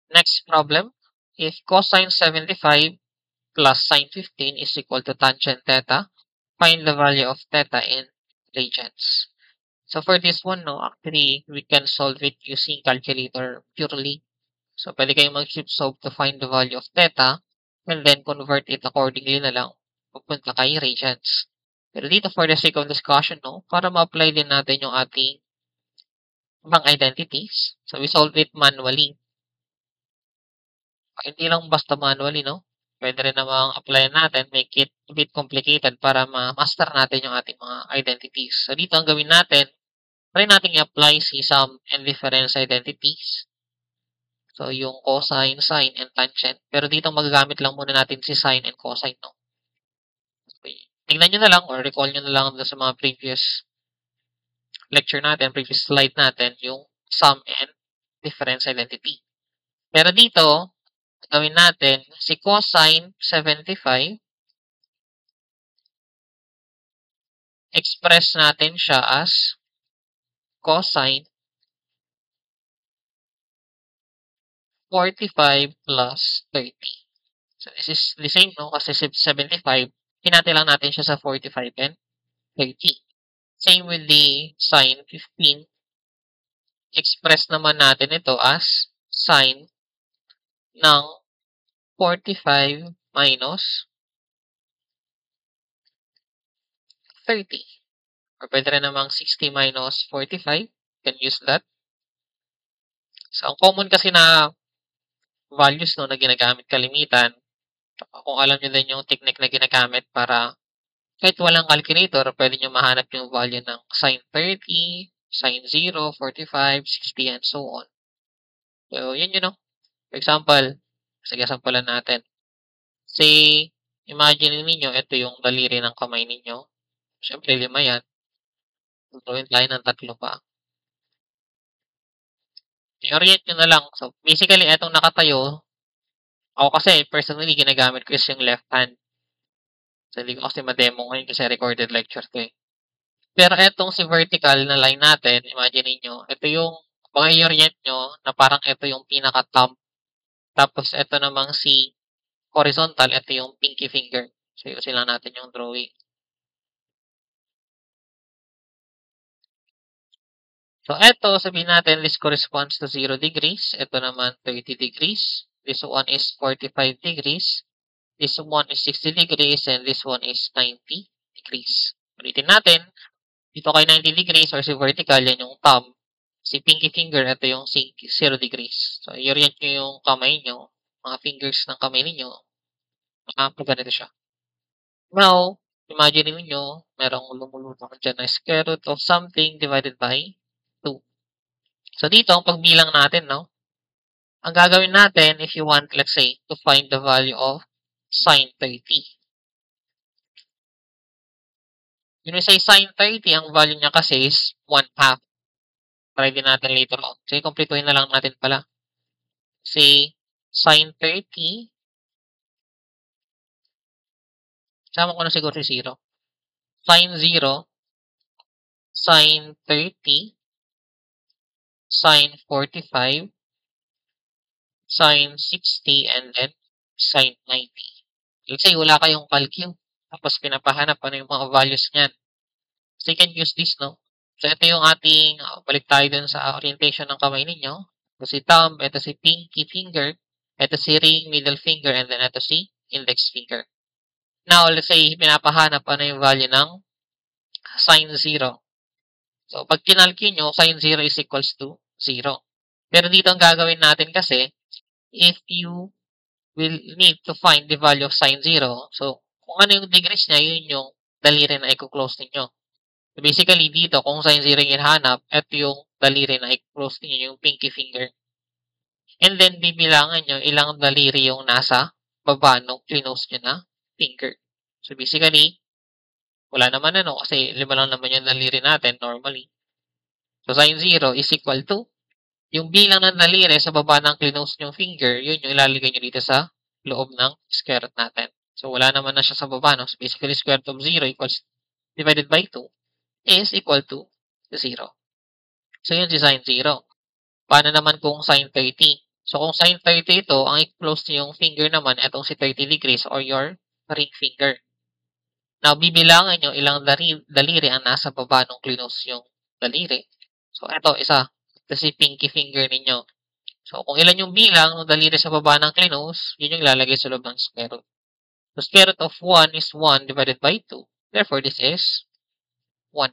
Next problem, if cosine 75 plus sine 15 is equal to tangent theta, find the value of theta in radians. So for this one, no, actually, we can solve it using calculator purely. So pwede kayong mag-shift solve to find the value of theta and then convert it accordingly na lang pupunta kay radians. Pero dito for the sake of discussion, no, para ma-apply din natin yung ating ibang identities. So we solve it manually. Hindi lang basta manually, no? Pwede rin namang apply natin, make it a bit complicated para ma-master natin yung ating mga identities. So dito ang gawin natin, try natin i-apply si sum and difference identities. So yung cosine, sine, and tangent. Pero dito magagamit lang muna natin si sine and cosine, no? Okay. Tingnan nyo na lang or recall nyo na lang sa mga previous lecture natin, previous slide natin, yung sum and difference identity. Pero dito, gawin natin si cosine 75, express natin siya as cosine 45 plus 30. So this is the same, no? Kasi 75, hinati lang natin siya sa 45 and 30. Same with the sine 15, express naman natin ito as sine ng 45 minus 30. Or pwede rin namang 60 minus 45. You can use that. So, ang common kasi na values, no, na ginagamit kalimitan, kung alam nyo din yung technique na ginagamit para kahit walang calculator, pwede nyo mahanap yung value ng sine 30, sine 0, 45, 60, and so on. So, yun yun, no? For example, sige, sampulan natin. Say, imagine ninyo, ito yung daliri ng kamay ninyo. Siyempre, 5 yan. Gawin tayo ng 3 pa. I-orient nyo na lang. So, basically, itong nakatayo, ako kasi, personally, ginagamit ko is yung left hand. So, hindi ko kasi ma-demo ngayon kasi recorded lecture to eh. Pero etong si vertical na line natin, imagine niyo, ito yung mga i-orient nyo na parang ito yung pinaka-thumb. Tapos ito namang si horizontal, ito yung pinky finger. So, yusin lang natin yung drawing. So, ito, sabihin natin, this corresponds to 0 degrees. Ito naman, 30 degrees. This one is 45 degrees. This one is 60 degrees. And this one is 90 degrees. Ulitin natin. Dito kay 90 degrees or si vertical, yan yung thumb. Si pinky finger, ito yung 0 degrees. So, i-orient nyo yung kamay nyo, mga fingers ng kamay ninyo, pag ganito siya. Now, imagine niyo merong lumulutang dyan na square root of something divided by 2. So, dito, ang pagbilang natin, no? Ang gagawin natin, if you want, let's say, to find the value of sine 30. When we say sine 30, ang value niya kasi is 1/2. Try din natin later on. So, kumpletuhin na lang natin pala. Say, sine 30, sama ko na siguro si 0. Sine 0, sine 30, sine 45, sine 60, and then sine 90. Let's say, wala kayong calculus. Tapos, pinapahanap ano yung mga values niyan. So, you can use this, no? So, ito yung ating, balik tayo dun sa orientation ng kamay ninyo. Ito si thumb, ito si pinky finger, ito si ring, middle finger, and then ito si index finger. Now, let's say, pinapahanap ano yung value ng sine 0. So, pag kinalky nyo, sine 0 is equals to 0. Pero dito ang gagawin natin kasi, if you will need to find the value of sine 0, so, kung ano yung degrees niya, yun yung daliri na i-close ninyo. So, basically, dito, kung sine 0 yung hinahanap, ito yung daliri na i-close ninyo, yung pinky finger. And then, bibilangan nyo ilang daliri yung nasa baba nung clinose nyo na finger. So, basically, wala naman ano, kasi 5 lang naman yung daliri natin normally. So, sine 0 is equal to yung bilang ng daliri sa baba ng clinose nyong finger, yun yung ilalagay nyo dito sa loob ng square root natin. So, wala naman na siya sa baba. No? So, basically, square root of 0 equals divided by 2 is equal to 0. So, yun si sine 0. Paano naman kung sine 30? So, kung sin 30 ito, ang i-close niyo yung finger naman, itong si 30 degrees or your ring finger. Now, bibilangan nyo ilang daliri ang nasa baba ng close yung daliri. So, ito, isa. Ito si pinky finger ninyo. So, kung ilan yung bilang ng daliri sa baba ng close, yun yung ilalagay sa loob ng square root. So, square root of 1 is 1 divided by 2. Therefore, this is 1.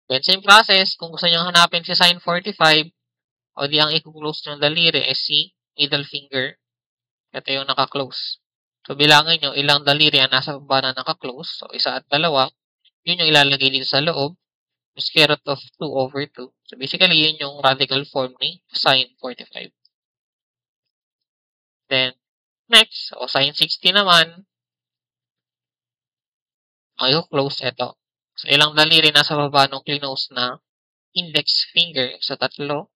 Then, same process, kung gusto nyo hanapin si sin 45, o di ang i-close ng daliri ay si middle finger. Ito yung naka-close. So, bilangin nyo ilang daliri ang nasa baba na naka-close. So, isa at dalawa. Yun yung ilalagay dito sa loob. Square root of 2 over 2. So, basically, yun yung radical form ni sin 45. Then, next, o sin 60 naman, ay close ito. So, ilang daliri nasa baba ng close na index finger sa tatlo.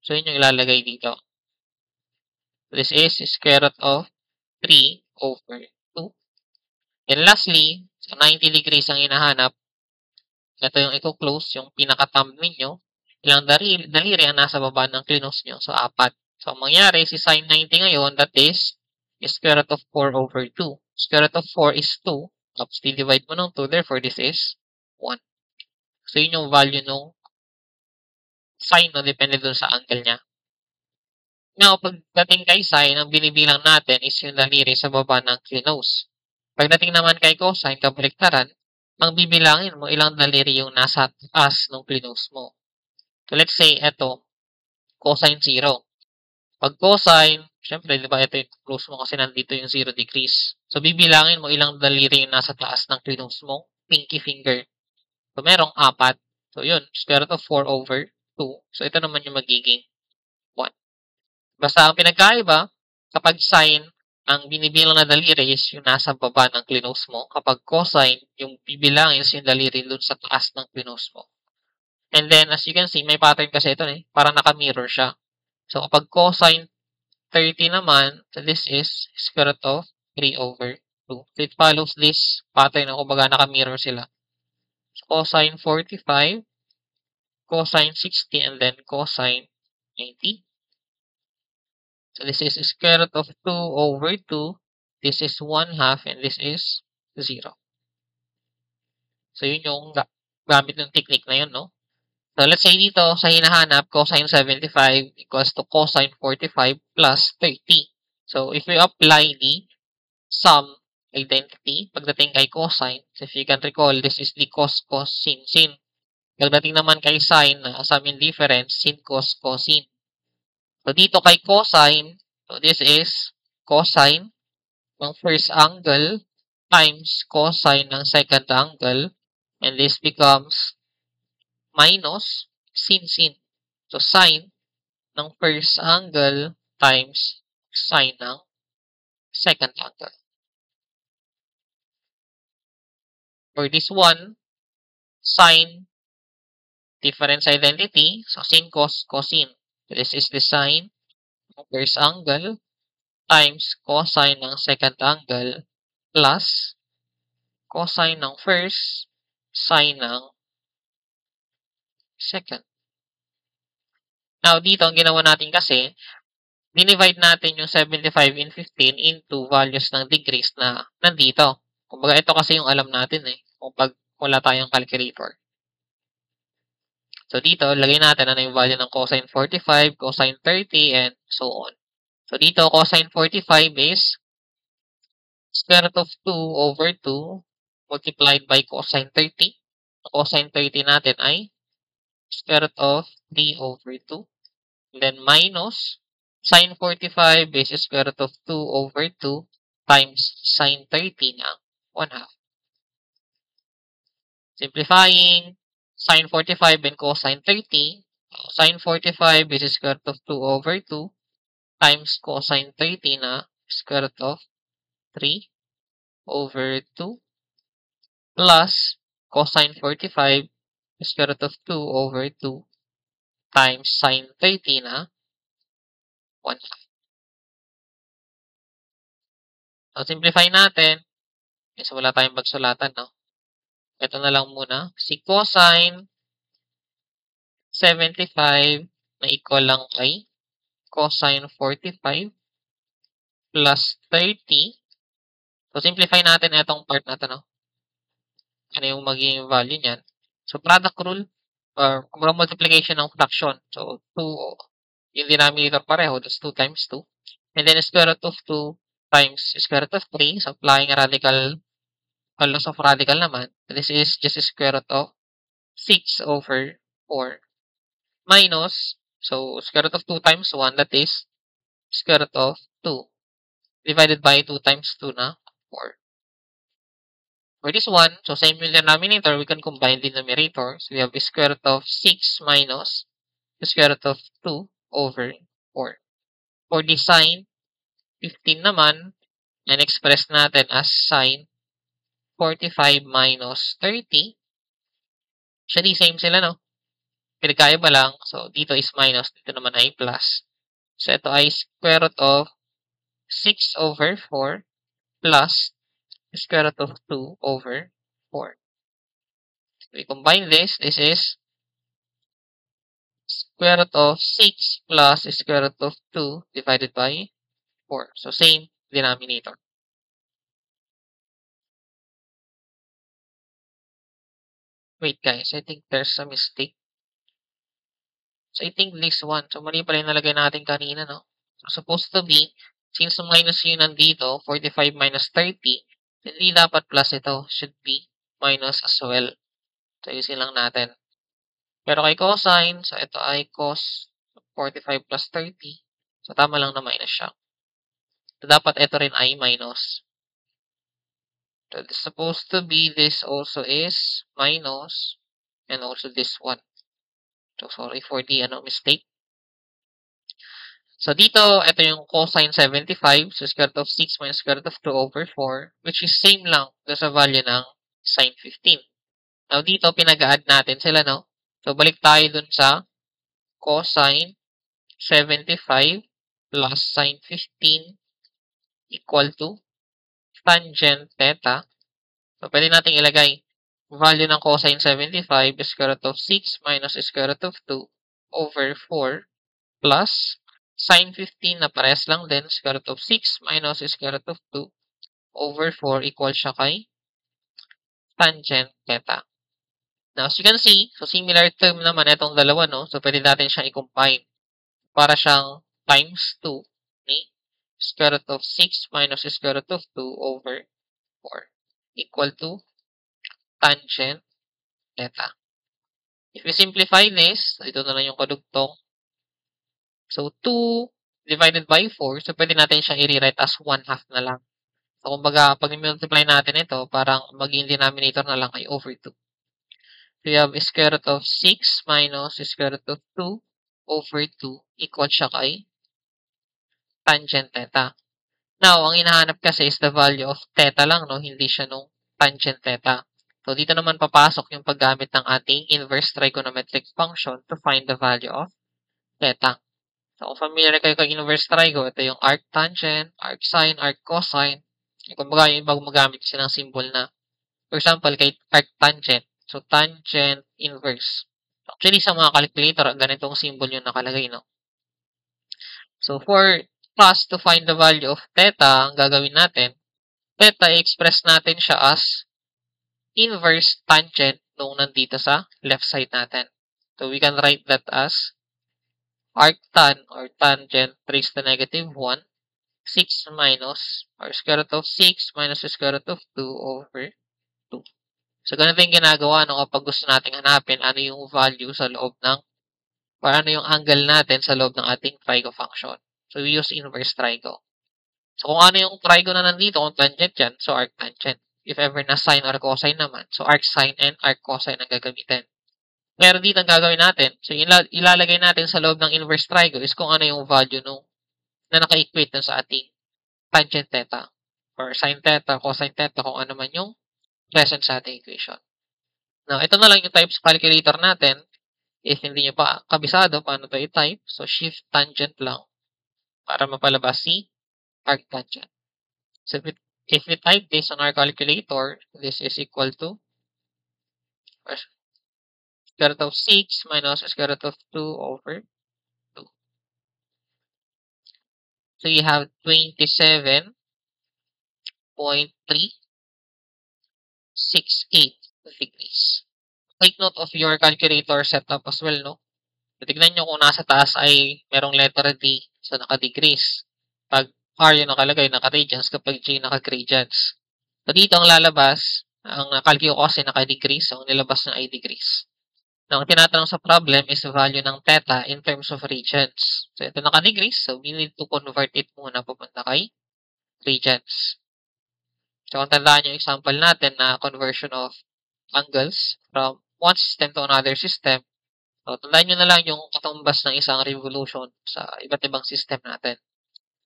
So, yun yung ilalagay dito. This is square root of 3 over 2. And lastly, so 90 degrees ang hinahanap. Ito yung i-close, yung pinaka-thumb ninyo. Ilang daliri ang nasa baba ng close nyo. So, 4. So, ang mangyari, si sin 90 ngayon, that is square root of 4 over 2. Square root of 4 is 2. Tapos, divide mo ng 2. Therefore, this is 1. So, yun yung value ng sin, no? Depende dun sa angle niya. Now, pagdating kay sin, ang binibilang natin is yung daliri sa baba ng close. Pagdating naman kay cosine, kabaliktaran, ang bibilangin mo ilang daliri yung nasa taas ng close mo. So, let's say, ito, cosine 0. Pag cosine, syempre, di ba, ito yung close mo kasi nandito yung 0 degrees. So, bibilangin mo ilang daliri yung nasa taas ng close mo, pinky finger. So, merong 4. So, yun, square root of 4 over 2. So, ito naman yung magiging 1. Basta ang pinagkaiba, kapag sine, ang binibilang na daliri is yung nasa baba ng close mo. Kapag cosine, yung bibilangin is yung daliri dun sa taas ng close mo. And then, as you can see, may pattern kasi ito eh. Parang naka-mirror siya. So, kapag cosine 30 naman, so this is square root of 3 over 2. So, it follows this pattern na kumbaga naka-mirror sila. So, cosine 45, cosine 60, and then cosine 90. So, this is square root of 2 over 2. This is 1/2 and this is 0. So, yun yung gamit ng technique na yun, no? So, let's say dito, sa hinahanap, cosine 75 equals to cosine 45 plus 30. So, if we apply the sum identity, pagdating kay cosine, so if you can recall, this is the cos, sin, sin. Pagdating naman kay sine, sum and difference, sin, cos, sin. So, dito kay cosine, so this is cosine ng first angle times cosine ng second angle, and this becomes minus sin. So, sine ng first angle times sine ng second angle. For this one, sine difference identity, so sin, cos, sin. So, this is the sine ng first angle times cosine ng second angle plus cosine ng first, sine ng second. Now, dito, ang ginawa natin kasi, dinivide natin yung 75 in 15 into values ng degrees na nandito. Kumbaga, ito kasi yung alam natin eh, kung pag wala tayong calculator. So, dito, lagay natin ano yung value ng cosine 45, cosine 30, and so on. So, dito, cosine 45 is square root of 2 over 2 multiplied by cosine 30. Cosine 30 natin ay square root of 3 over 2. And then, minus sine 45 is square root of 2 over 2 times sine 30 na 1/2. Simplifying, sine 45 and cosine 30. Sine 45 is square root of 2 over 2 times cosine 30 na square root of 3 over 2 plus cosine 45 square root of 2 over 2 times sine 30 na 1/2. So, simplify natin. Kasi wala tayong pagsulatan, no? Ito na lang muna. Si cosine 75 na equal lang kay cosine 45 plus 30. So, simplify natin itong part na to, no? Ano yung magiging value niyan. So, product rule, or multiplication ng fraction. So, 2, yung denominator pareho, that's 2 times 2. And then, square root of 2 times square root of 3. So, applying a radical, a loss of radical naman. This is just square root of 6 over 4 minus, so, square root of 2 times 1, that is square root of 2 divided by 2 times 2 na 4. For this one, so same yung denominator, we can combine the numerator. So we have the square root of 6 minus the square root of 2 over 4. For the sine 15 naman, and express natin as sine 45 minus 30. Actually, same sila, no? Pinagkaiba lang. So, dito is minus, dito naman ay plus. So, ito ay square root of 6 over 4 plus square root of 2 over 4. So, we combine this. This is square root of 6 plus square root of 2 divided by 4. So, same denominator. Wait, guys. I think there's a mistake. So, I think this one. So, mali pala yung nalagay natin kanina, no? So, supposed to be, since minus yun nandito, 45 minus 30, hindi dapat plus ito. Should be minus as well. So, ayusin lang natin. Pero kay cosine, so ito ay cos 45 plus 30. So, tama lang na minus siya. So, dapat ito rin ay minus. So, it's supposed to be this also is minus and also this one. So, sorry for the mistake. So, dito, ito yung cosine 75. So, square root of 6 minus square root of 2 over 4, which is same lang sa value ng sine 15. Now, dito, pinag-add natin sila, no? So, balik tayo dun sa cosine 75 plus sine 15 equal to tangent theta. So, pwede natin ilagay value ng cosine 75 is square root of 6 minus square root of 2 over 4 plus sine 15 na parehas lang din, square root of 6 minus square root of 2 over 4 equal siya kay tangent theta. Now, as you can see, so similar term naman itong dalawa, no? So, pwede natin siyang i-combine para siyang times 2 ni square root of 6 minus square root of 2 over 4 equal to tangent theta. If we simplify this, ito na lang yung kadugtong. So, 2 divided by 4, so pwede natin siya i-rewrite as 1/2 na lang. So, kumbaga, pag i-multiply natin ito, parang maging denominator na lang ay over 2. So, we have square root of 6 minus square root of 2 over 2 equal siya kay tangent theta. Now, ang hinahanap kasi is the value of theta lang, no? Hindi siya nung tangent theta. So, dito naman papasok yung paggamit ng ating inverse trigonometric function to find the value of theta. So, kung familiar kayo kay inverse trigo, ito yung arctangent, arcsine, arccosine. Kumbaga, yung ibang gumagamit kasi ng symbol na, for example, kay arctangent. So, tangent inverse. Actually, sa mga calculator, ganitong symbol yung nakalagay, no? So, for us to find the value of theta, ang gagawin natin, theta, i-express natin siya as inverse tangent nung nandito sa left side natin. So, we can write that as arctan or tangent raised to negative 1, 6 minus, or square root of 6 minus square root of 2 over 2. So, ganito yung ginagawa no, kapag gusto nating hanapin ano yung value sa loob ng, or ano yung angle natin sa loob ng ating trigo function. So, we use inverse trigo. So, kung ano yung trigo na nandito, kung tangent yan, so arctangent. If ever na sine or cosine naman, so arcsine and arccosine ang gagamitin. Pero dito ang gagawin natin, so ilalagay natin sa loob ng inverse trigo is kung ano yung value nung na naka-equate dun sa ating tangent theta or sine theta, cosine theta, kung ano man yung present sa ating equation. Now, ito na lang yung types calculator natin. If hindi nyo pa kabisado paano ito i-type, so shift tangent lang para mapalabas si arctangent. So, if we type this on our calculator, this is equal to square root of 6 minus square root of 2 over 2. So you have 27.368 degrees. Take note of your calculator setup as well, no? So, tignan nyo kung nasa taas ay merong letter D, so naka-degrees. Pag R yung nakalagay, naka-radians. Kapag G, naka-gradians. So, dito ang lalabas, ang calculate ko kasi naka-degrees, so ang nilabas na ay degrees. Now, ang tinatanong sa problem is the value ng theta in terms of radians. So, ito naka-degrees, so we need to convert it muna papunta kay radians. So, kung tandaan yung example natin na conversion of angles from one system to another system, so, tandaan nyo na lang yung katumbas ng isang revolution sa iba't ibang system natin.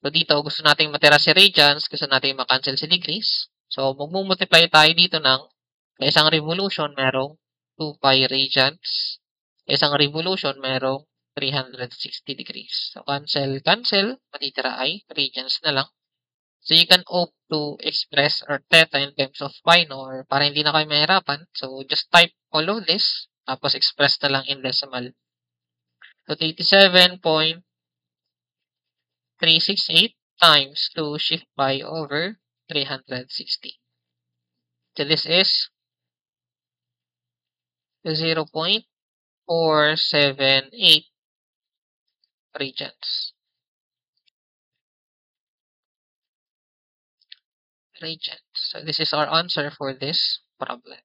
So, dito, gusto natin matira si radians, gusto natin makancel si degrees. So, magmumultiply tayo dito ng sa isang revolution, merong 2 pi radians. Sa isang revolution, merong 360 degrees. So, cancel, matitira ay radians na lang. So, you can opt to express or theta in terms of pi, no? Or para hindi na kayo mahirapan. So, just type all of this, tapos express na lang in decimal. So, 87.368 times 2 shift pi over 360. So, this is 0.478 radians. So, this is our answer for this problem.